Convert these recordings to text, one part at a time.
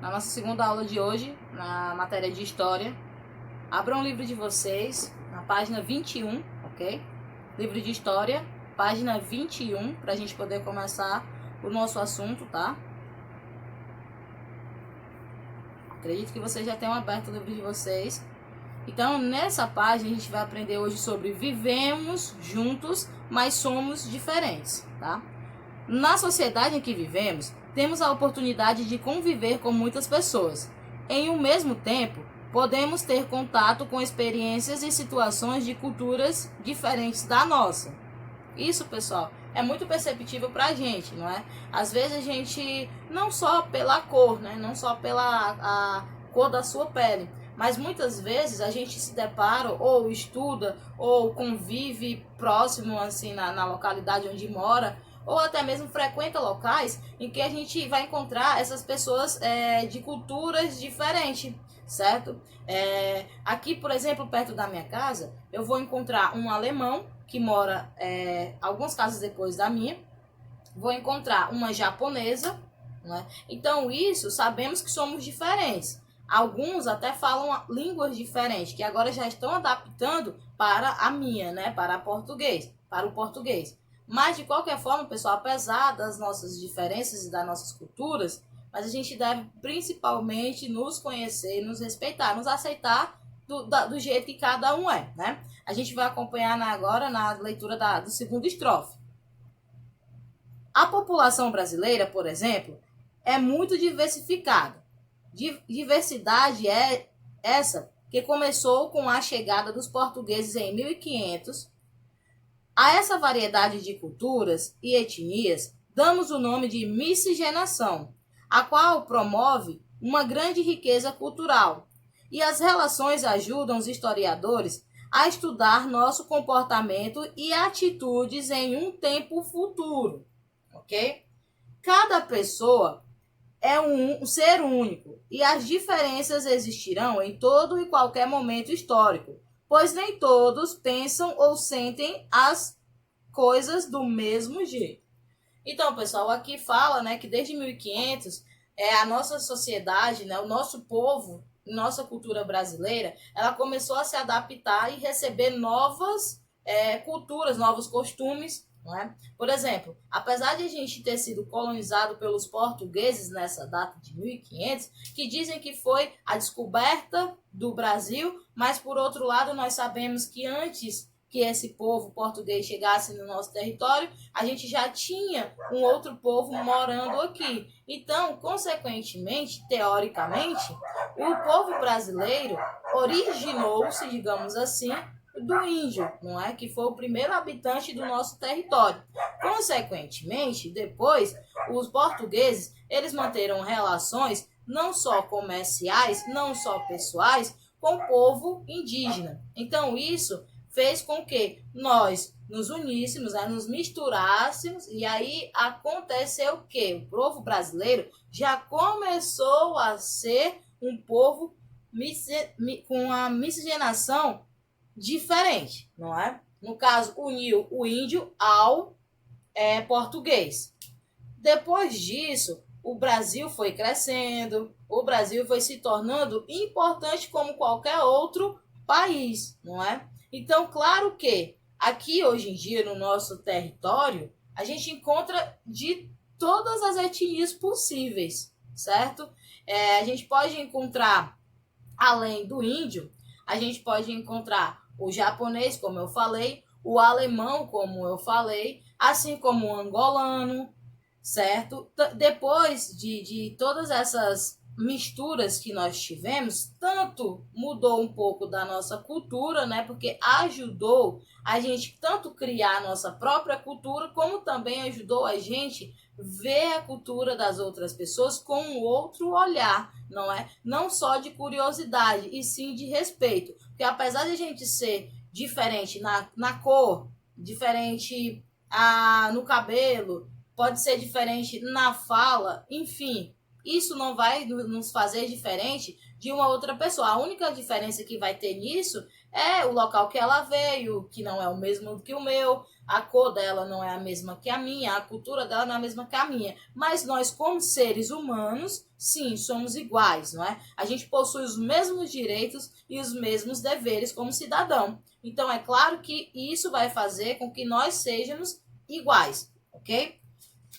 na nossa segunda aula de hoje, na matéria de História. Abram o livro de vocês, na página 21, ok? Livro de História, página 21, para a gente poder começar o nosso assunto, tá? Acredito que vocês já tenham aberto o livro de vocês. Então, nessa página, a gente vai aprender hoje sobre vivemos juntos, mas somos diferentes, tá? Na sociedade em que vivemos, temos a oportunidade de conviver com muitas pessoas. Em um mesmo tempo, podemos ter contato com experiências e situações de culturas diferentes da nossa. Isso, pessoal, é muito perceptível pra gente, não é? Às vezes a gente, não só pela cor, né? Não só pela a cor da sua pele, mas muitas vezes a gente se depara ou estuda ou convive próximo, assim, na localidade onde mora, ou até mesmo frequenta locais em que a gente vai encontrar essas pessoas de culturas diferentes, certo? Aqui, por exemplo, perto da minha casa, eu vou encontrar um alemão que mora algumas casas depois da minha, vou encontrar uma japonesa, né? Então isso, sabemos que somos diferentes. Alguns até falam línguas diferentes, que agora já estão adaptando para a minha, né? Para o português. Mas, de qualquer forma, pessoal, apesar das nossas diferenças e das nossas culturas, mas a gente deve principalmente nos conhecer, nos respeitar, nos aceitar do jeito que cada um é, né? A gente vai acompanhar agora na leitura do segundo estrofe. A população brasileira, por exemplo, é muito diversificada. Diversidade é essa que começou com a chegada dos portugueses em 1500. A essa variedade de culturas e etnias damos o nome de miscigenação, a qual promove uma grande riqueza cultural. E as relações ajudam os historiadores a estudar nosso comportamento e atitudes em um tempo futuro, ok? Cada pessoa é um ser único e as diferenças existirão em todo e qualquer momento histórico, pois nem todos pensam ou sentem as coisas do mesmo jeito. Então, pessoal, aqui fala, né, que desde 1500 a nossa sociedade, né, o nosso povo, nossa cultura brasileira, ela começou a se adaptar e receber novas culturas, novos costumes, não é? Por exemplo, apesar de a gente ter sido colonizado pelos portugueses nessa data de 1500, que dizem que foi a descoberta do Brasil, mas por outro lado nós sabemos que antes que esse povo português chegasse no nosso território, a gente já tinha um outro povo morando aqui. Então, consequentemente, teoricamente, o povo brasileiro originou-se, digamos assim, do índio, não é? Que foi o primeiro habitante do nosso território. Consequentemente, depois, os portugueses, eles manteram relações não só comerciais, não só pessoais, com o povo indígena. Então, isso fez com que nós nos uníssemos, nos misturássemos, e aí aconteceu o quê? O povo brasileiro já começou a ser um povo com a miscigenação diferente, não é? No caso, uniu o índio ao português. Depois disso, o Brasil foi crescendo, o Brasil foi se tornando importante como qualquer outro país, não é? Então, claro que aqui hoje em dia no nosso território, a gente encontra de todas as etnias possíveis, certo? A gente pode encontrar, além do índio, a gente pode encontrar o japonês, como eu falei, o alemão, como eu falei, assim como o angolano, certo? Depois de todas essas misturas que nós tivemos, tanto mudou um pouco da nossa cultura, né? Porque ajudou a gente tanto criar a nossa própria cultura, como também ajudou a gente ver a cultura das outras pessoas com um outro olhar, não é? Não só de curiosidade, e sim de respeito. Porque apesar de a gente ser diferente na cor, diferente no cabelo, pode ser diferente na fala, enfim, isso não vai nos fazer diferente de uma outra pessoa. A única diferença que vai ter nisso é o local que ela veio, que não é o mesmo que o meu, a cor dela não é a mesma que a minha, a cultura dela não é a mesma que a minha. Mas nós, como seres humanos, sim, somos iguais, não é? A gente possui os mesmos direitos e os mesmos deveres como cidadão. Então, é claro que isso vai fazer com que nós sejamos iguais, ok?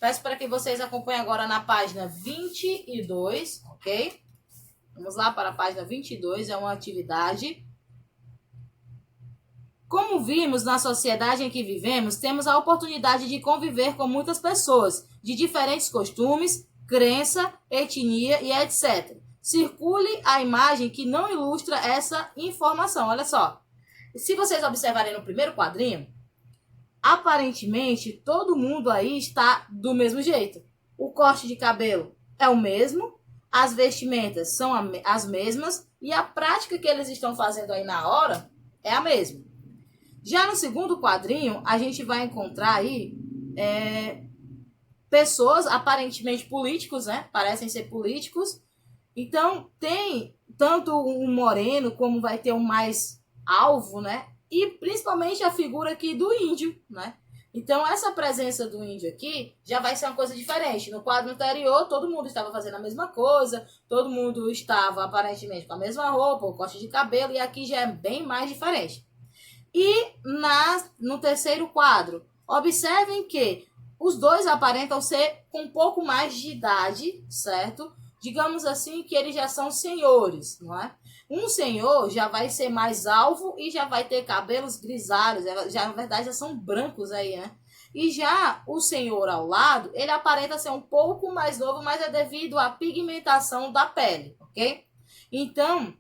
Peço para que vocês acompanhem agora na página 22, ok? Vamos lá para a página 22, é uma atividade. Como vimos na sociedade em que vivemos, temos a oportunidade de conviver com muitas pessoas de diferentes costumes, crença, etnia e etc. Circule a imagem que não ilustra essa informação. Olha só. Se vocês observarem no primeiro quadrinho, aparentemente todo mundo aí está do mesmo jeito. O corte de cabelo é o mesmo, as vestimentas são as mesmas e a prática que eles estão fazendo aí na hora é a mesma. Já no segundo quadrinho, a gente vai encontrar aí pessoas aparentemente políticos, né? Parecem ser políticos. Então, tem tanto um moreno como vai ter um mais alvo, né? E principalmente a figura aqui do índio, né? Então, essa presença do índio aqui já vai ser uma coisa diferente. No quadro anterior, todo mundo estava fazendo a mesma coisa, todo mundo estava aparentemente com a mesma roupa, o corte de cabelo, e aqui já é bem mais diferente. E no terceiro quadro, observem que os dois aparentam ser com um pouco mais de idade, certo? Digamos assim que eles já são senhores, não é? Um senhor já vai ser mais alvo e já vai ter cabelos grisalhos, já na verdade já são brancos aí, né? E já o senhor ao lado, ele aparenta ser um pouco mais novo, mas é devido à pigmentação da pele, ok? Então,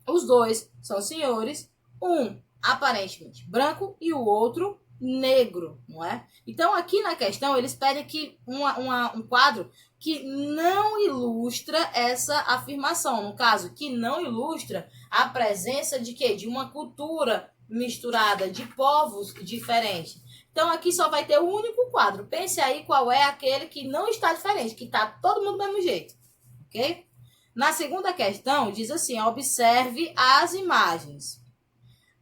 os dois são senhores, um aparentemente branco e o outro negro, não é? Então, aqui na questão, eles pedem que um quadro que não ilustra essa afirmação. No caso, que não ilustra a presença de quê? De uma cultura misturada, de povos diferentes. Então, aqui só vai ter o único quadro. Pense aí qual é aquele que não está diferente, que está todo mundo do mesmo jeito, ok? Na segunda questão, diz assim, observe as imagens.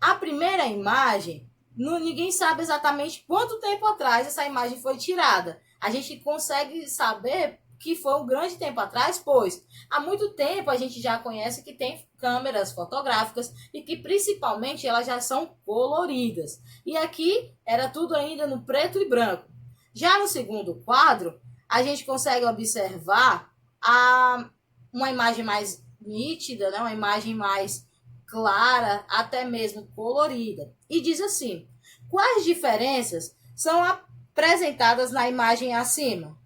A primeira imagem, ninguém sabe exatamente quanto tempo atrás essa imagem foi tirada. A gente consegue saber que foi um grande tempo atrás, pois há muito tempo a gente já conhece que tem câmeras fotográficas e que principalmente elas já são coloridas. E aqui era tudo ainda no preto e branco. Já no segundo quadro, a gente consegue observar uma imagem mais nítida, né? Uma imagem mais clara, até mesmo colorida. E diz assim: quais diferenças são apresentadas na imagem acima?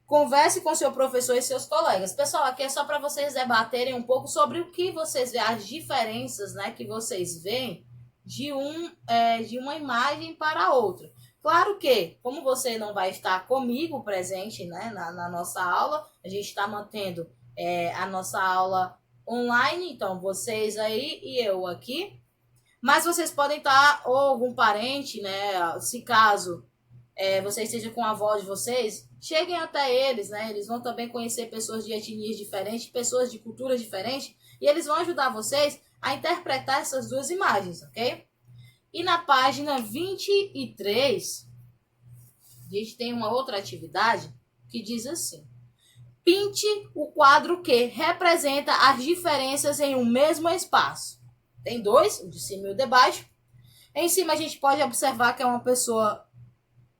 Converse com seu professor e seus colegas. Pessoal, aqui é só para vocês debaterem um pouco sobre o que vocês veem, as diferenças, né, que vocês veem de uma imagem para a outra. Claro que, como você não vai estar comigo presente, né, na nossa aula, a gente está mantendo a nossa aula online, então vocês aí e eu aqui, mas vocês podem estar, ou algum parente, né, se caso vocês estejam com a avó de vocês, cheguem até eles, né, eles vão também conhecer pessoas de etnias diferentes, pessoas de culturas diferentes, e eles vão ajudar vocês a interpretar essas duas imagens, ok? E na página 23, a gente tem uma outra atividade que diz assim: pinte o quadro que representa as diferenças em um mesmo espaço. Tem dois, o de cima e o de baixo. Em cima a gente pode observar que é uma pessoa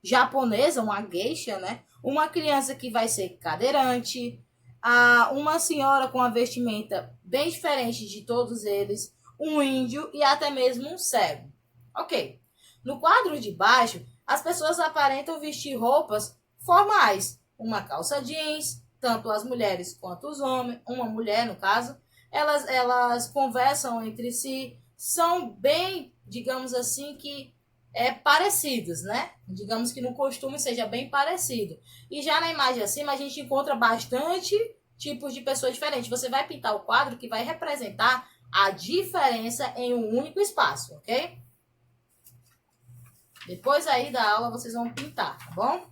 japonesa, uma geisha, né? Uma criança que vai ser cadeirante, uma senhora com a vestimenta bem diferente de todos eles, um índio e até mesmo um cego. Ok. No quadro de baixo, as pessoas aparentam vestir roupas formais. Uma calça jeans, tanto as mulheres quanto os homens, uma mulher no caso, elas conversam entre si, são bem, digamos assim, que parecidos, né? Digamos que no costume seja bem parecido. E já na imagem acima a gente encontra bastante tipos de pessoas diferentes. Você vai pintar o quadro que vai representar a diferença em um único espaço, ok? Depois aí da aula vocês vão pintar, tá bom?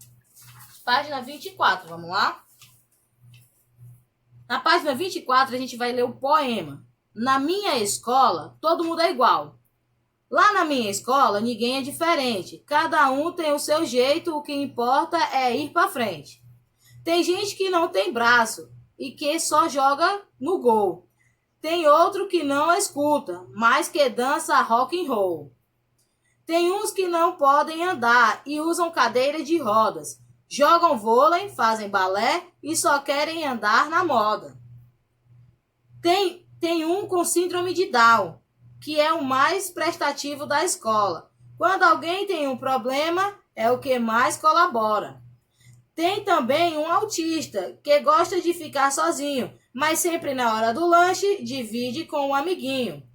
Página 24, vamos lá? Na página 24, a gente vai ler o poema. Na minha escola, todo mundo é igual. Lá na minha escola, ninguém é diferente. Cada um tem o seu jeito, o que importa é ir para frente. Tem gente que não tem braço e que só joga no gol. Tem outro que não escuta, mas que dança rock and roll. Tem uns que não podem andar e usam cadeira de rodas. Jogam vôlei, fazem balé e só querem andar na moda. Tem um com síndrome de Down, que é o mais prestativo da escola. Quando alguém tem um problema, é o que mais colabora. Tem também um autista, que gosta de ficar sozinho, mas sempre na hora do lanche divide com um amiguinho.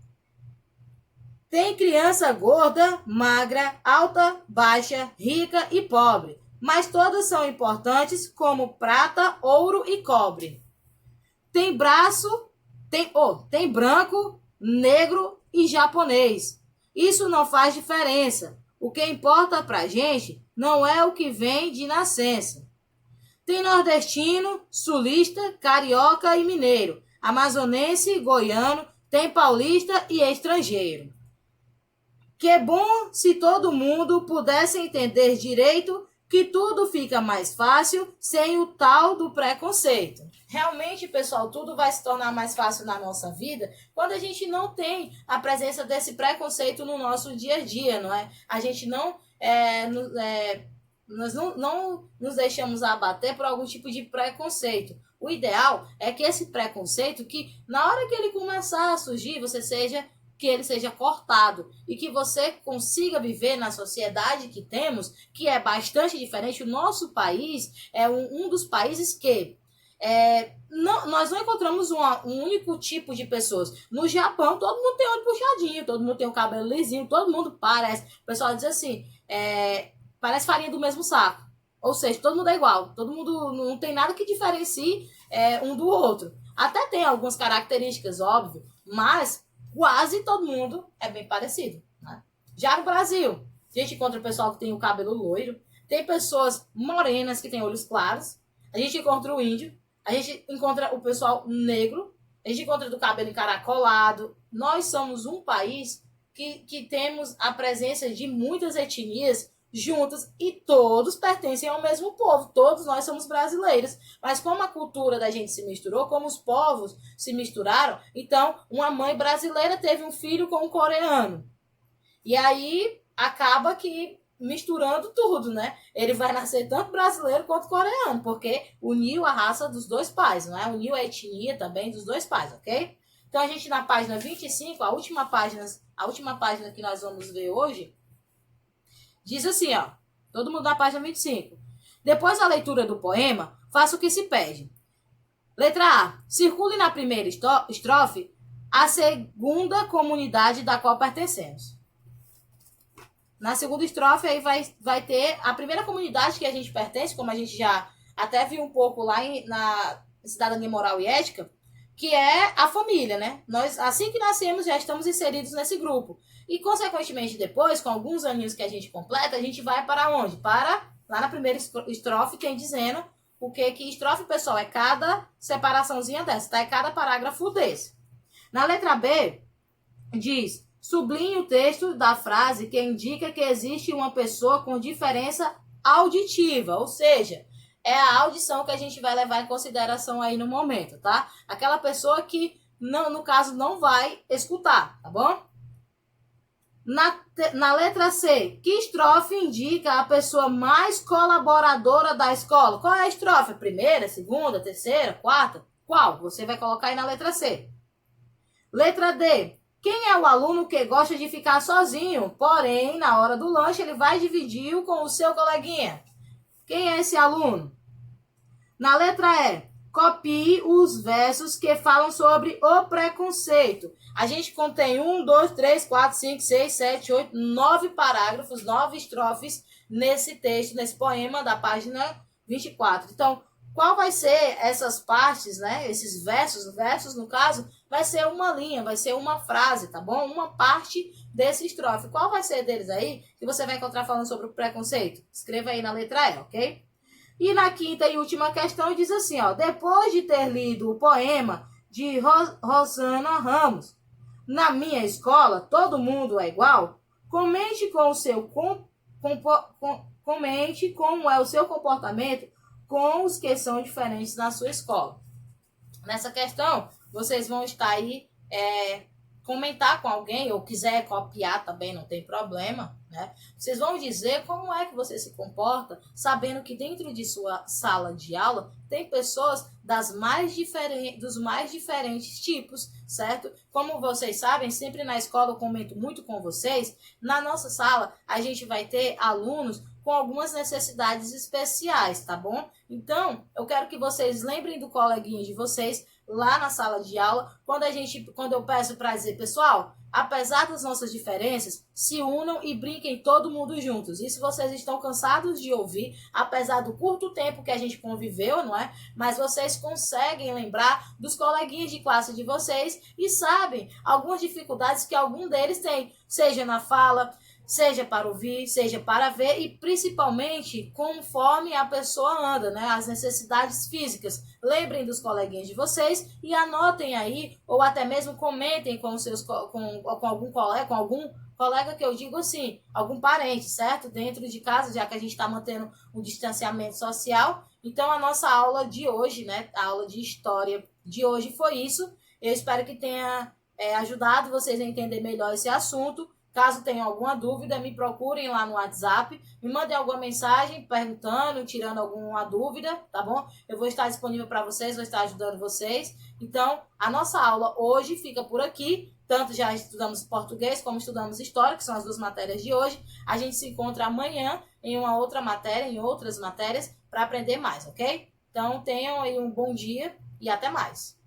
Tem criança gorda, magra, alta, baixa, rica e pobre, mas todas são importantes como prata, ouro e cobre. Tem tem branco, negro e japonês. Isso não faz diferença. O que importa pra gente não é o que vem de nascença. Tem nordestino, sulista, carioca e mineiro, amazonense, goiano, tem paulista e estrangeiro. Que bom se todo mundo pudesse entender direito que tudo fica mais fácil sem o tal do preconceito. Realmente, pessoal, tudo vai se tornar mais fácil na nossa vida quando a gente não tem a presença desse preconceito no nosso dia a dia, não é? A gente nós não nos deixamos abater por algum tipo de preconceito. O ideal é que esse preconceito, que na hora que ele começar a surgir, que ele seja cortado e que você consiga viver na sociedade que temos, que é bastante diferente. O nosso país é um dos países que nós não encontramos um único tipo de pessoas. No Japão, todo mundo tem olho puxadinho, todo mundo tem o cabelo lisinho, todo mundo parece. O pessoal diz assim, parece farinha do mesmo saco. Ou seja, todo mundo é igual, todo mundo não tem nada que diferencie um do outro. Até tem algumas características, óbvio, mas quase todo mundo é bem parecido, né? Já no Brasil, a gente encontra o pessoal que tem o cabelo loiro, tem pessoas morenas que têm olhos claros, a gente encontra o índio, a gente encontra o pessoal negro, a gente encontra do cabelo encaracolado. Nós somos um país que temos a presença de muitas etnias juntas e todos pertencem ao mesmo povo. Todos nós somos brasileiros. Mas como a cultura da gente se misturou, como os povos se misturaram, então uma mãe brasileira teve um filho com um coreano. E aí acaba que misturando tudo, né? Ele vai nascer tanto brasileiro quanto coreano, porque uniu a raça dos dois pais, não é? Uniu a etnia também dos dois pais, ok? Então a gente na página 25, a última página que nós vamos ver hoje, diz assim, ó, todo mundo na página 25. Depois da leitura do poema, faça o que se pede. Letra A. Circule na primeira estrofe a segunda comunidade da qual pertencemos. Na segunda estrofe aí vai ter a primeira comunidade que a gente pertence, como a gente já até viu um pouco lá na Cidadania Moral e Ética, que é a família, né? Nós, assim que nascemos, já estamos inseridos nesse grupo. E, consequentemente, depois, com alguns aninhos que a gente completa, a gente vai para onde? Para, lá na primeira estrofe, tem dizendo o que estrofe, pessoal, é cada separaçãozinha dessa, tá? É cada parágrafo desse. Na letra B, diz, sublinhe o texto da frase que indica que existe uma pessoa com diferença auditiva, ou seja, é a audição que a gente vai levar em consideração aí no momento, tá? Aquela pessoa que, não, no caso, não vai escutar, tá bom? Na letra C, que estrofe indica a pessoa mais colaboradora da escola? Qual é a estrofe? Primeira, segunda, terceira, quarta? Qual? Você vai colocar aí na letra C. Letra D, quem é o aluno que gosta de ficar sozinho, porém, na hora do lanche, ele vai dividir com o seu coleguinha? Quem é esse aluno? Na letra E, copie os versos que falam sobre o preconceito. A gente contém 1, 2, 3, 4, 5, 6, 7, 8, 9 parágrafos, 9 estrofes nesse texto, nesse poema da página 24. Então, qual vai ser essas partes, né? Esses versos no caso, vai ser uma linha, vai ser uma frase, tá bom? Uma parte desse estrofe. Qual vai ser deles aí que você vai encontrar falando sobre o preconceito? Escreva aí na letra E, ok? E na quinta e última questão diz assim, ó, depois de ter lido o poema de Rosana Ramos, na minha escola todo mundo é igual, comente com o seu comente como é o seu comportamento com os que são diferentes na sua escola. Nessa questão, vocês vão estar aí comentar com alguém, ou quiser copiar também, não tem problema, né? Vocês vão dizer como é que você se comporta, sabendo que dentro de sua sala de aula tem pessoas dos mais diferentes tipos, certo? Como vocês sabem, sempre na escola eu comento muito com vocês, na nossa sala a gente vai ter alunos com algumas necessidades especiais, tá bom? Então, eu quero que vocês lembrem do coleguinha de vocês lá na sala de aula, quando eu peço para dizer, pessoal, apesar das nossas diferenças, se unam e brinquem todo mundo juntos. Isso vocês estão cansados de ouvir, apesar do curto tempo que a gente conviveu, não é? Mas vocês conseguem lembrar dos coleguinhas de classe de vocês e sabem algumas dificuldades que algum deles tem, seja na fala, seja para ouvir, seja para ver e principalmente conforme a pessoa anda, né? As necessidades físicas. Lembrem dos coleguinhas de vocês e anotem aí, ou até mesmo comentem com algum colega que eu digo assim, algum parente, certo? Dentro de casa, já que a gente está mantendo um distanciamento social. Então, a nossa aula de hoje, né? A aula de história de hoje foi isso. Eu espero que tenha ajudado vocês a entender melhor esse assunto. Caso tenham alguma dúvida, me procurem lá no WhatsApp, me mandem alguma mensagem perguntando, tirando alguma dúvida, tá bom? Eu vou estar disponível para vocês, vou estar ajudando vocês. Então, a nossa aula hoje fica por aqui. Tanto já estudamos português como estudamos história, que são as duas matérias de hoje. A gente se encontra amanhã em uma outra matéria, em outras matérias, para aprender mais, ok? Então, tenham aí um bom dia e até mais.